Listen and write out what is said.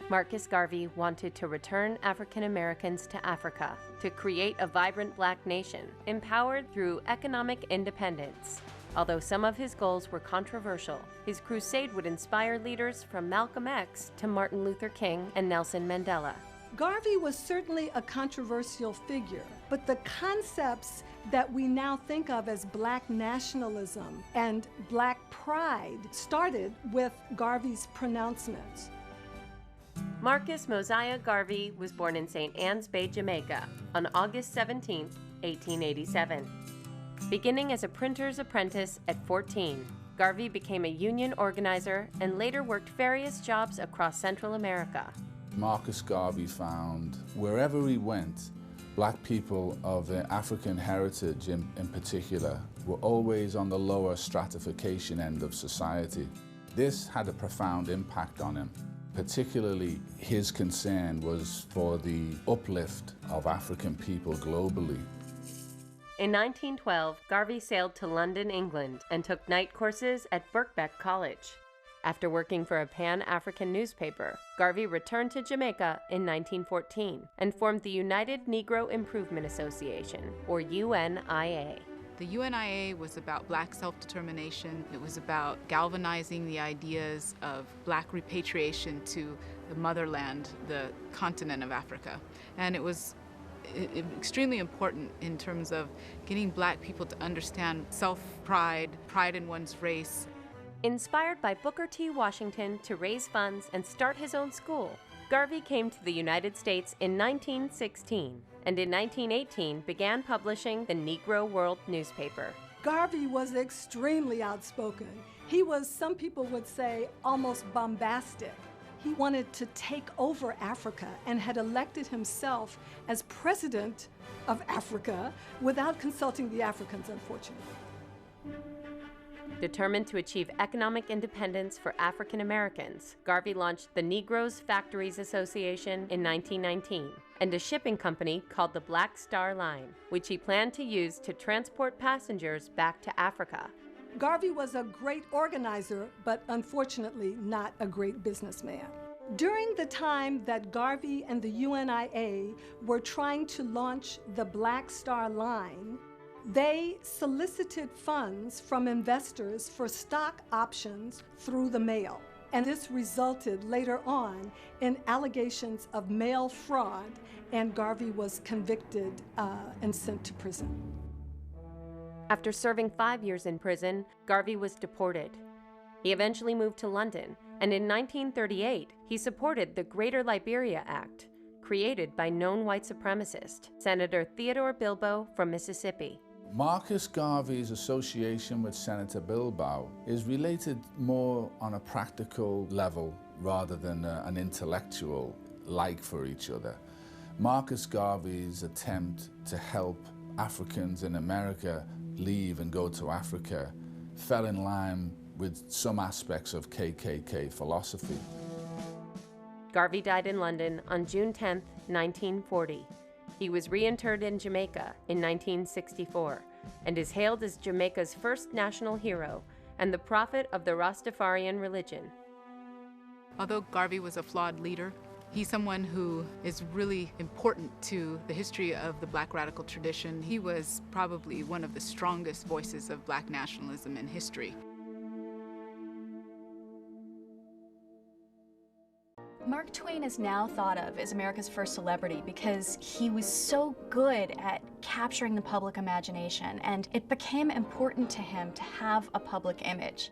Marcus Garvey wanted to return African Americans to Africa to create a vibrant Black nation, empowered through economic independence. Although some of his goals were controversial, his crusade would inspire leaders from Malcolm X to Martin Luther King and Nelson Mandela. Garvey was certainly a controversial figure, but the concepts that we now think of as Black nationalism and Black pride started with Garvey's pronouncements. Marcus Mosiah Garvey was born in St. Ann's Bay, Jamaica, on August 17, 1887. Beginning as a printer's apprentice at 14, Garvey became a union organizer and later worked various jobs across Central America. Marcus Garvey found wherever he went, Black people of African heritage in particular were always on the lower stratification end of society. This had a profound impact on him. Particularly, his concern was for the uplift of African people globally. In 1912, Garvey sailed to London, England, and took night courses at Birkbeck College. After working for a pan-African newspaper, Garvey returned to Jamaica in 1914 and formed the United Negro Improvement Association, or UNIA. The UNIA was about Black self-determination. It was about galvanizing the ideas of Black repatriation to the motherland, the continent of Africa. And it was extremely important in terms of getting Black people to understand self-pride, pride in one's race. Inspired by Booker T. Washington to raise funds and start his own school, Garvey came to the United States in 1916 and in 1918 began publishing the Negro World newspaper. Garvey was extremely outspoken. He was, some people would say, almost bombastic. He wanted to take over Africa and had elected himself as president of Africa without consulting the Africans, unfortunately. Determined to achieve economic independence for African Americans, Garvey launched the Negroes Factories Association in 1919 and a shipping company called the Black Star Line, which he planned to use to transport passengers back to Africa. Garvey was a great organizer, but unfortunately not a great businessman. During the time that Garvey and the UNIA were trying to launch the Black Star Line, they solicited funds from investors for stock options through the mail. And this resulted later on in allegations of mail fraud, and Garvey was convicted and sent to prison. After serving 5 years in prison, Garvey was deported. He eventually moved to London, and in 1938, he supported the Greater Liberia Act, created by known white supremacist, Senator Theodore Bilbo from Mississippi. Marcus Garvey's association with Senator Bilbo is related more on a practical level rather than an intellectual like for each other. Marcus Garvey's attempt to help Africans in America leave and go to Africa fell in line with some aspects of KKK philosophy. Garvey died in London on June 10, 1940. He was reinterred in Jamaica in 1964 and is hailed as Jamaica's first national hero and the prophet of the Rastafarian religion. Although Garvey was a flawed leader, he's someone who is really important to the history of the Black radical tradition. He was probably one of the strongest voices of Black nationalism in history. Mark Twain is now thought of as America's first celebrity because he was so good at capturing the public imagination, and it became important to him to have a public image.